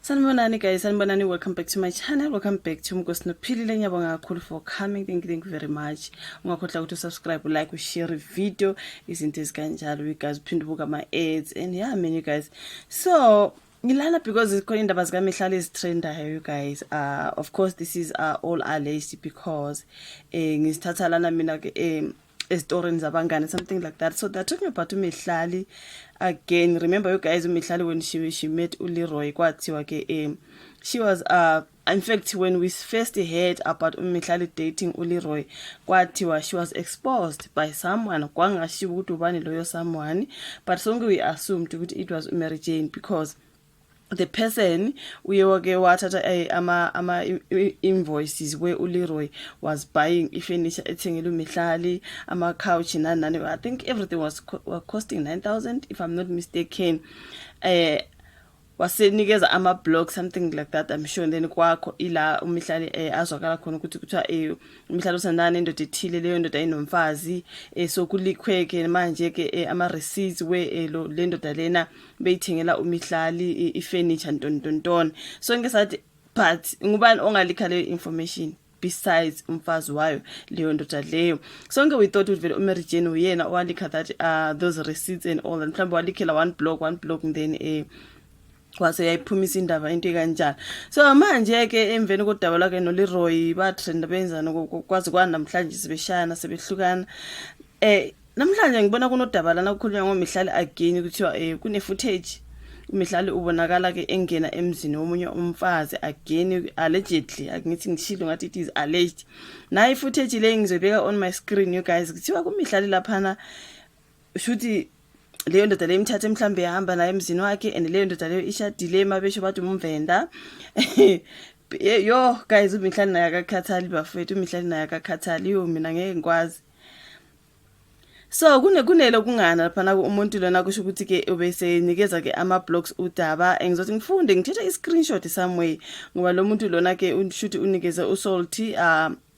Sanibonani guys, sanibonani, welcome back to my channel, welcome back to Mkosinophilile. Ngiyabonga kakhulu for coming, thank you very much. Ungakhohlwa ukuthi subscribe, like, share video, izinto ezikanjalo, you guys uphinde ubuka ama ads and yeah man you guys. So ngilana because ikhona indaba zikaMihlali ezitrendayo you guys. Of course this is all alleged because ngisithatha lana mina ke stories zabangane, something like that. So they're talking about Mihlali again. Remember you guys, Mihlali when she met Leroy kwathiwa ke she was in fact when we first heard about Mihlali dating Leroy kwathiwa she was exposed by someone kwangashiwo ukuthi ubani loyo someone, but sonke we assumed ukuthi it was Mary Jane because the person we were wathatha ama invoices where Leroy was buying furniture ethengele uMihlali, ama couch nani. I think everything was costing 9,000 if I'm not mistaken. Wasenikeza ama blog something like that I'm sure. And then kwakho ila uMihlali azwakala khona ukuthi kuthiwa uMihlali usandana indoda ethile, leyo ndoda inomfazi so kulikhweke manje ke ama receipts we le ndoda lena beyithengela uMihlali ifurniture ntontonton. So ngesathi but ngubani ongalikha le information besides umfazi wayo leyo ndoda leyo. Sonke we thought ukuthi vele uMary Jane uyena owalikha that those receipts and all that. Mhlawumbe walikhela one blog and then kwase yayiphumisa indaba into kanjalo. So manje ke emveni kodaba lwakhe no Leroy ba trend benzana kwazi kwanamhlanje sebeshayana sebehlukana. Namhlanje ngibona kunodaba lana kukhulunywa ngoMihlali again kuthiwa kune footage uMihlali ubonakala ke engena emzini womunye umfazi again allegedly. Angithi ngishilo ngathi it is alleged. Na footage le ngizobeka on my screen you guys kuthiwa kuMihlali laphana shuthi leyo ndoda le imthathe mhlambe ehamba naye emzini wakhe and leyo ndoda leyo ishadile mabesho bathi umvenda. Yo guys uMihlali naye akakhathali bafethu, uMihlali naye akakhathali, yo mina ngeke ngikwazi. So kunelo kungana laphana umuntu lona kusho ukuthi ke ubese nikeza ke ama blogs udaba. Ngizothi ngifunde ngithatha i-screenshot somewhere ngoba lo muntu lona ke ushuthi unikeza uSalty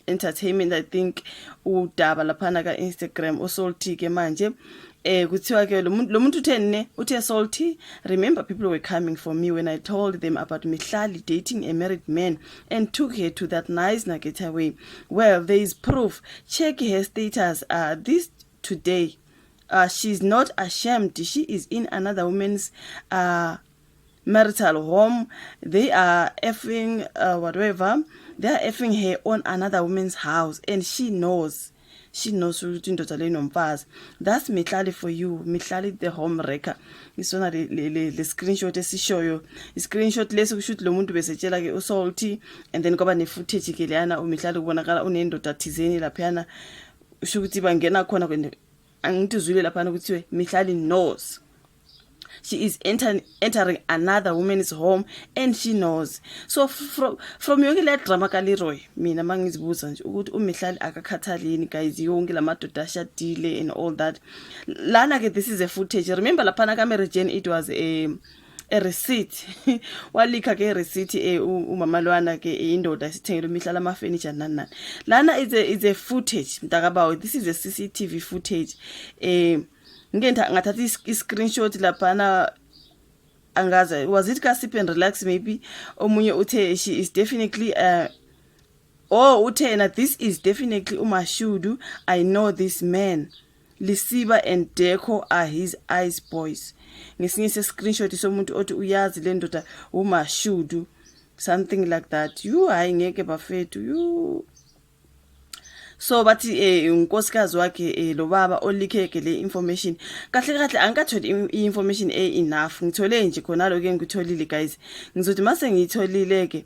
Entertainment I think udaba laphana ka Instagram uSalty ke manje kuthiwa ke lo muntu uthene uthe Salty, remember people were coming for me when I told them about Mihlali dating a married man and took her to that nice getaway. Well, there is proof. Check her status this today. She's not ashamed. She is in another woman's marital home. They are effing whatever. They are effing her on another woman's house and she knows. She knows ukuthi indoda le nomfazi. That's Mihlali for you. Mihlali the home wrecker. Isona le screenshot esishoyo. I-screenshot lesi kushuthi lo muntu besetshela ke uSalty and then kwaba ne footage ke leyana uMihlali ubonakala unendoda thizeni laphana. Usho ukuthi bangena khona kwende angithi uzwile laphana ukuthi Mihlali knows. She is entering another woman's home and she knows. So from yonke le drama ka Leroy mina mangizibuza nje ukuthi uMihlali akakhathalini guys, yonke lamadoda ashadile and all that. Lana ke this is a footage. Remember laphana ka Mary Jane it was a receipt. Walikha ke receipt umama lwana ke indoda isithengele uMihlali ama furniture nani. Lana is a footage mntakabawo. This is a CCTV footage. Ngenta ngathatha i-screenshot laphana angaza was it ka Sip and Relax maybe omunye uthe she is definitely uthena this is definitely uMashudu. I know this man. Lisiba and Deco are his eyes boys. Ngesinye se-screenshot somuntu othi uyazi le ndoda uMashudu, something like that. You hayi ngeke bafethu you. So bathi unkosikazi wakhe lo baba olikheke le information kahle angikatholi information enough. Ngithole nje khona lo ke ngitholile guys. Ngizothi mase ngitholile ke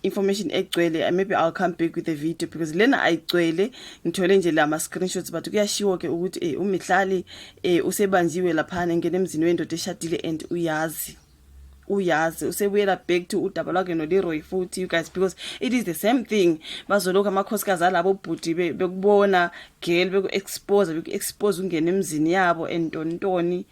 information egcwele maybe I'll come back with a video because lena ayigcwele. Ngithole nje la ma screenshots but kuyashiwo ke ukuthi uMihlali usebanjiwe laphana ngene emzini wendoda eshadile and uyazi usebuyela back to udaba lwakhe no Leroy futhi you guys because it is the same thing. Bazoloka amakhosikazi alabo bhuti bekubona girl beku-expose ungena emzini yabo entontoni.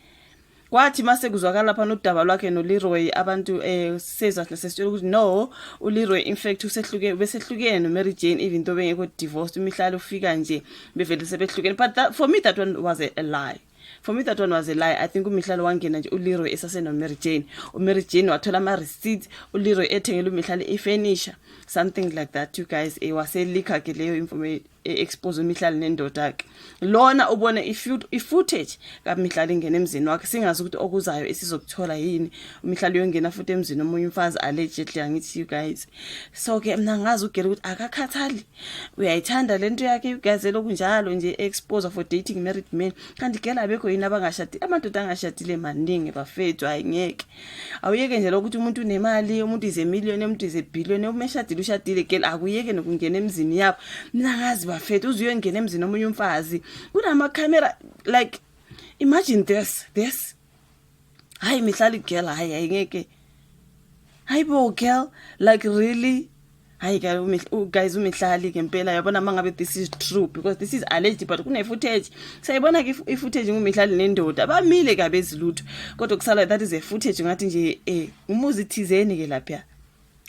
Kwathi mase kuzwakala lapha nodaba lwakhe no Leroy abantu sesitshela ukuthi no uLeroy in fact besehlukene no Mary Jane even though bengekho divorced. uMihlali ufika nje bevele sebehlukene but for me that one was a lie. For me that one was a lie. I think uMihlali wangena nje uLeroy esaseno Mary Jane. uMary Jane wathola ama receipts uLeroy ethengele uMihlali ifurniture, something like that. You guys waselika ke leyo information expose uMihlali nendoda yakhe. Lona ubone ifootage kaMihlali ingena emzini wakhe, singazi ukuthi okuzayo esizokuthola yini. uMihlali uyongena futhi emzini omunye umfazi allegedly, angithi you guys. So ke mina ngazi ugela ukuthi akakhathali, uyayithanda lento yakhe you guys, lokunjalo nje expose for dating married men. Kanti gela abekho yini abangashadile, amadoda angashadile maningi bafethu, ayingeke. Awuyeke nje lokuthi umuntu unemali, umuntu is a millionaire, umuntu is a billionaire, umeshadile ushadile gela, akuyeke nokungena emzini yabo. Mina ngazi bafethu uzuyongena emzini omunye umfazi kunama camera, like imagine this. Hayi Mihlali girl, hayi ayingeke. Hayibo girl, like really. Hayi guys uMihlali ngempela yabona mangabe this is true, because this is alleged but kune footage. Sayibona ke ifootage nguMihlali nendoda abamile kabe ezilutho, kodwa kusala that is a footage ngathi nje umuzi thizeni ke lapha.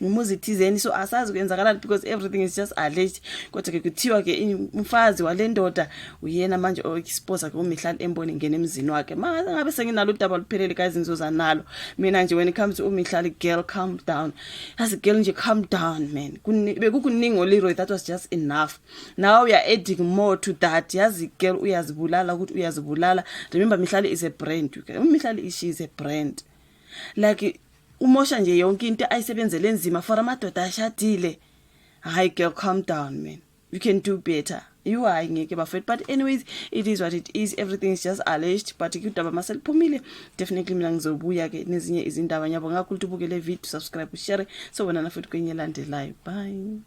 Umuzi thizeni, so asazi kwenzakala because everything is just alleged. Kodwa ke kuthiwa ke umfazi walendoda uyena manje expose ke uMihlali embone ngene emzini wakhe. Manje ngabe senginalo udaba luphelele guys nizoza nalo. Mina nje when it comes to uMihlali girl, calm down. As a girl nje calm down man. Bekukuningi oLeroy, that was just enough. Now we are adding more to that. Yazi girl uyazibulala ukuthi uyazibulala. Remember Mihlali is a brand. Mihlali she is a brand. Like umosha nje yonke into ayisebenzele enzima for amadoda ashadile. Hayi girl, calm down man, you can do better. You are ngeke bafethu, but anyways it is what it is. Everything is just alleged, but kudaba maseliphumile definitely mina ngizobuya ke nezinye izindaba nyabo. Ngakho ukuthi ubukele video, subscribe, share, so wena na futhi kwenye landelayo. Bye.